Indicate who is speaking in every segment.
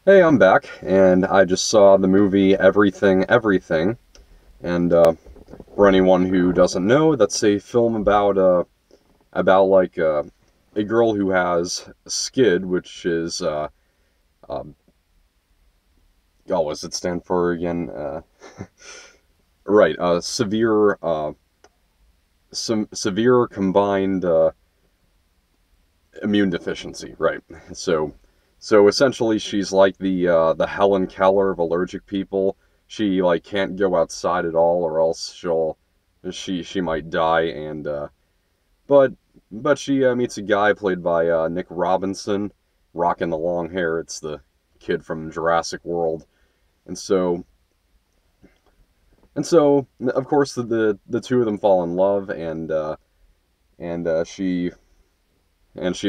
Speaker 1: Hey, I'm back, and I just saw the movie Everything, Everything. And for anyone who doesn't know, that's a film about a girl who has SCID, which is um, oh, what does it stand for again? Right, some severe combined immune deficiency. Right. So so essentially, she's like the Helen Keller of allergic people. She like can't go outside at all, or else she might die. And but but she meets a guy played by Nick Robinson, rocking the long hair. It's the kid from Jurassic World. And so and so of course the two of them fall in love, and she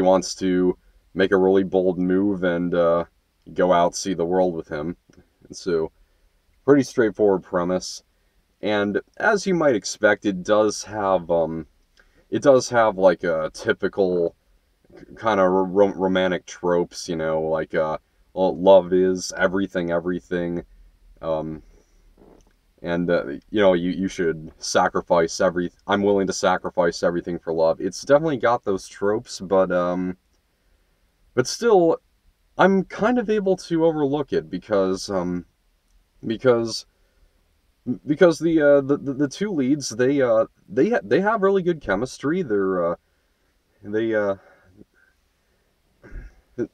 Speaker 1: wants to make a really bold move and go out, see the world with him. And so, pretty straightforward premise. And as you might expect, it does have like a typical kind of romantic tropes, like well, love is everything, everything. Um, and you should sacrifice every. I'm willing to sacrifice everything for love. It's definitely got those tropes, but still, I'm kind of able to overlook it because because the two leads, they have really good chemistry. They uh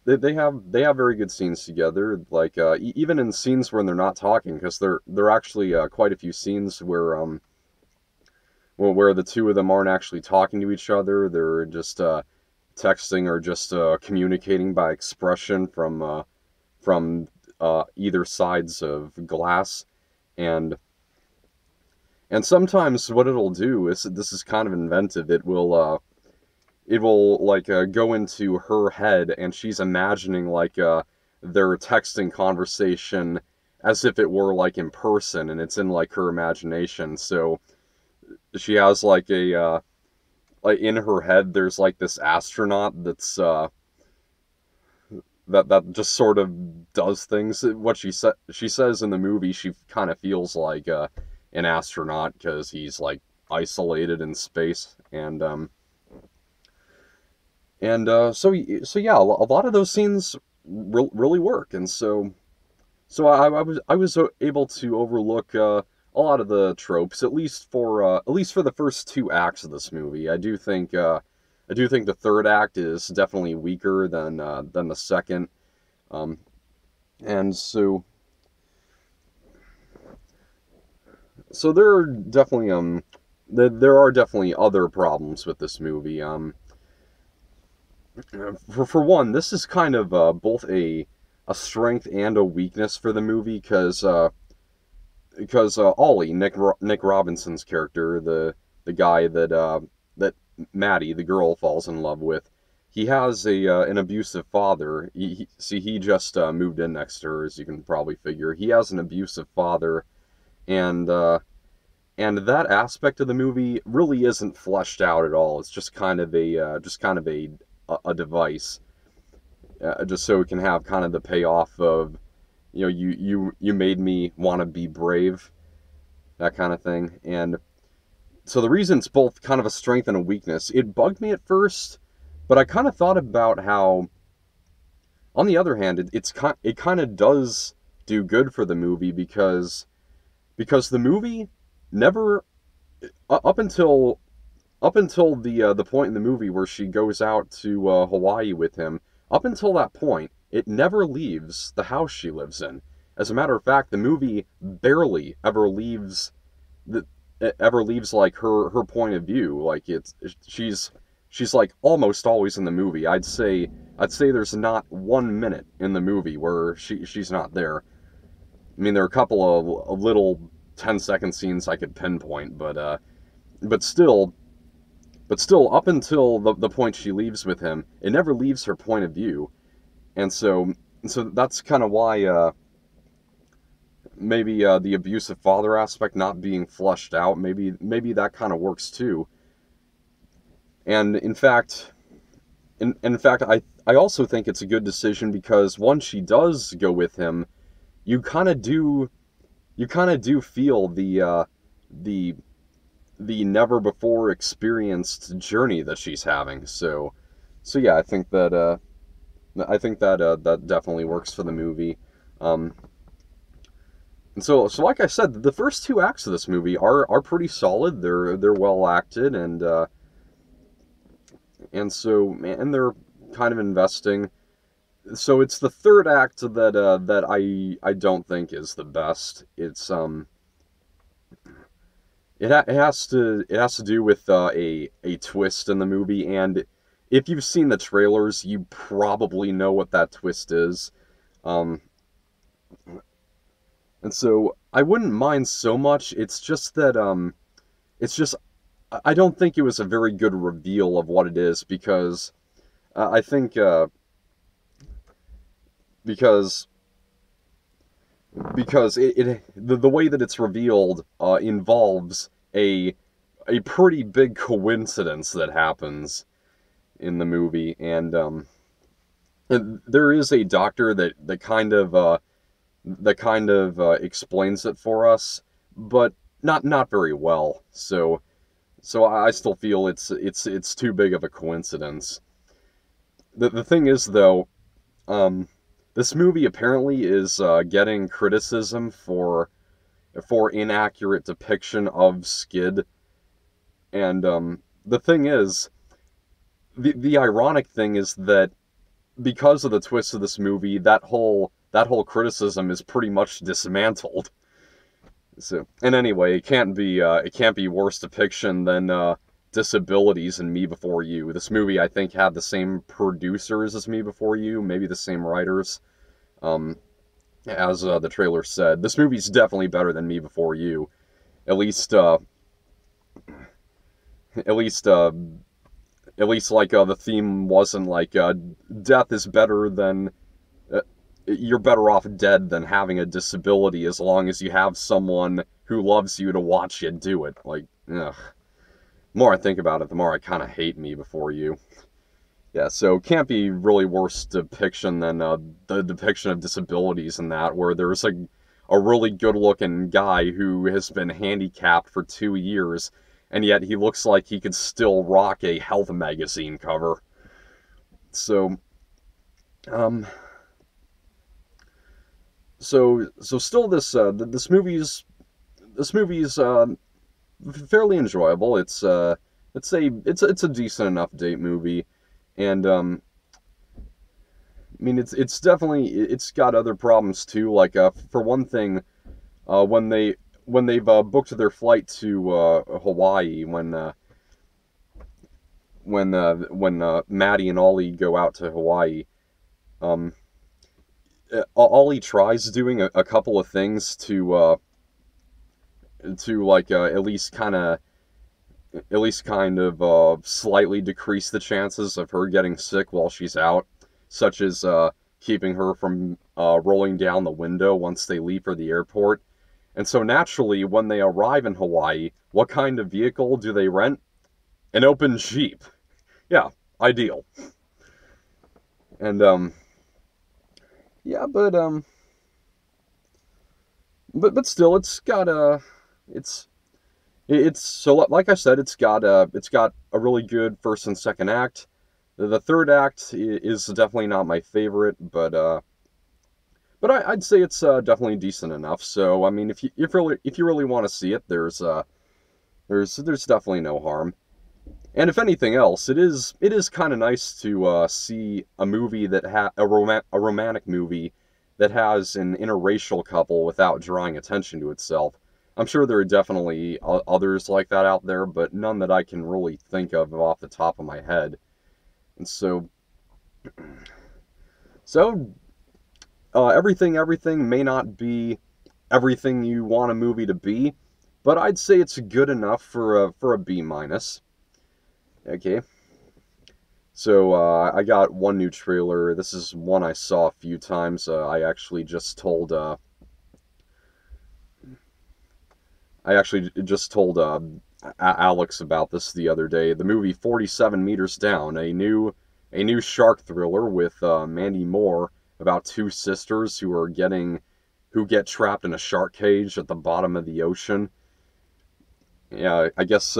Speaker 1: they have very good scenes together. Like even in scenes when they're not talking, because there are actually quite a few scenes where the two of them aren't actually talking to each other. They're just texting or just communicating by expression from either sides of glass. and and sometimes what it'll do is, this is kind of inventive, it will like go into her head, and she's imagining like their texting conversation as if it were like in person, and it's in like her imagination. So she has like in her head, there's like this astronaut that just sort of does things. What she says in the movie, she kind of feels like an astronaut because he's like isolated in space. And so yeah, a lot of those scenes really work. And so I was able to overlook a lot of the tropes, at least for the first two acts of this movie. I do think the third act is definitely weaker than the second. Um, and so there are definitely other problems with this movie. For one, this is kind of both a strength and a weakness for the movie, because Ollie, Nick Robinson's character, the guy that Maddie, the girl, falls in love with, he has a an abusive father. He just moved in next to her, as you can probably figure. He has an abusive father, and that aspect of the movie really isn't fleshed out at all. It's just kind of a device, just so it can have kind of the payoff of, you made me want to be brave, that kind of thing. And so the reason it's both kind of a strength and a weakness, it bugged me at first, but I kind of thought about how, on the other hand, it kind of does do good for the movie, because the movie never, up until the point in the movie where she goes out to Hawaii with him, up until that point, it never leaves the house she lives in. As a matter of fact, the movie barely the ever leaves like her point of view. Like, she's like almost always in the movie. I'd say there's not 1 minute in the movie where she's not there. I mean, there are a couple of little 10-second scenes I could pinpoint, but still, up until the point she leaves with him, it never leaves her point of view. And so that's kind of why maybe the abusive father aspect not being flushed out, maybe that kind of works too. And in fact, in fact, I also think it's a good decision because once she does go with him, you kind of do you kind of do feel the the never before experienced journey that she's having. So yeah, I think that that definitely works for the movie. Um, and so like I said, the first two acts of this movie are pretty solid. They're well acted, and so and they're kind of investing. So it's the third act that I don't think is the best. It has to do with a twist in the movie, and if you've seen the trailers, you probably know what that twist is. Um, and so I wouldn't mind so much. It's just that it's just I don't think it was a very good reveal of what it is because I think because the way that it's revealed involves a pretty big coincidence that happens in the movie, and there is a doctor that kind of explains it for us, but not very well. So I still feel it's too big of a coincidence. The thing is though, um, this movie apparently is getting criticism for inaccurate depiction of Skid, and the thing is, the ironic thing is that because of the twist of this movie, that whole criticism is pretty much dismantled. So, and anyway, it can't be worse depiction than Disabilities in Me Before You. This movie, I think, had the same producers as Me Before You, maybe the same writers. Um, as the trailer said, this movie's definitely better than Me Before You. At least, at least, at least, like the theme wasn't like death is better than uh, you're better off dead than having a disability as long as you have someone who loves you to watch you do it. Like, ugh. The more I think about it, the more I kind of hate Me Before You. Yeah, so can't be really worse depiction than the depiction of disabilities in that, where there's a really good-looking guy who has been handicapped for 2 years, and yet he looks like he could still rock a health magazine cover. So, um, so still this movie's fairly enjoyable. It's a decent enough date movie, and I mean it's definitely it's got other problems too. Like for one thing, when they've booked their flight to Hawaii, when Maddie and Ollie go out to Hawaii, um, Ollie tries doing a couple of things to like at least kind of slightly decrease the chances of her getting sick while she's out, such as keeping her from rolling down the window once they leave for the airport. And so naturally, when they arrive in Hawaii, what kind of vehicle do they rent? An open Jeep. Yeah, ideal. And yeah, but still, it's it's so like I said, it's got a really good first and second act. The third act is definitely not my favorite, but I'd say it's definitely decent enough. So I mean, if you really want to see it, there's definitely no harm. And if anything else, it is kind of nice to see a movie that a romantic movie that has an interracial couple without drawing attention to itself. I'm sure there are definitely others like that out there, but none that I can really think of off the top of my head. And so everything may not be everything you want a movie to be, but I'd say it's good enough for a B minus. Okay. So I got one new trailer. This is one I saw a few times. I actually just told Alex about this the other day. The movie 47 Meters Down, a new shark thriller with Mandy Moore about two sisters who get trapped in a shark cage at the bottom of the ocean. Yeah, I guess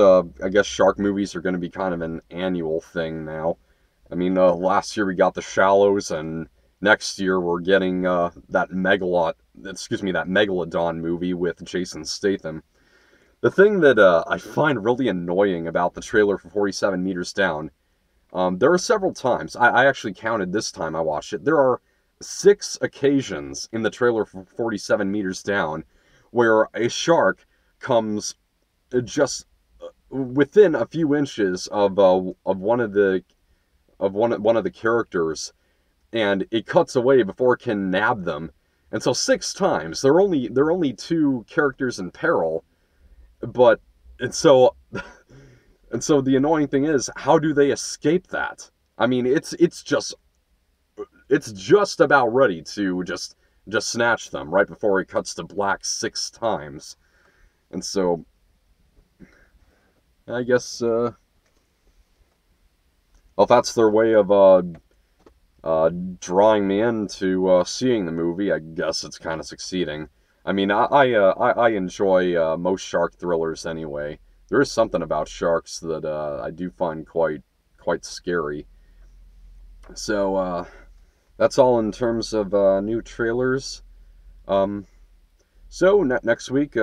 Speaker 1: shark movies are going to be kind of an annual thing now. I mean, last year we got The Shallows, and next year we're getting that Megalodon movie with Jason Statham. The thing that I find really annoying about the trailer for 47 Meters Down, there are several times, I actually counted this time I watched it, there are 6 occasions in the trailer for 47 Meters Down where a shark comes just within a few inches of one of the characters, and it cuts away before it can nab them. And so 6 times there are only two characters in peril, but and so and so the annoying thing is, how do they escape that? I mean, it's just about ready to just snatch them right before it cuts to black 6 times. And so I guess well, that's their way of drawing me into seeing the movie. I guess it's kind of succeeding. I mean, I enjoy most shark thrillers anyway. There is something about sharks that I do find quite scary. So that's all in terms of new trailers. Um, so next week,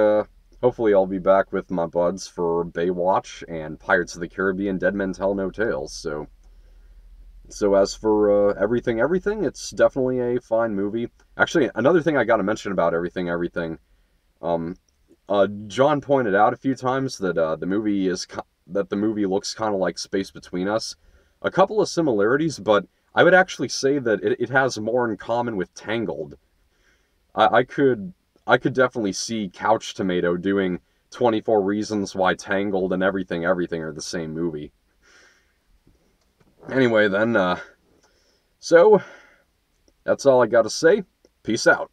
Speaker 1: hopefully I'll be back with my buds for Baywatch and Pirates of the Caribbean: Dead Men Tell No Tales. So as for everything, it's definitely a fine movie. Actually, another thing I got to mention about everything. Um, John pointed out a few times that the movie looks kind of like Space Between Us. A couple of similarities, but I would actually say that it has more in common with Tangled. I, I could I could definitely see Couch Tomato doing 24 Reasons Why Tangled and everything are the same movie. Anyway, then, so that's all I got to say. Peace out.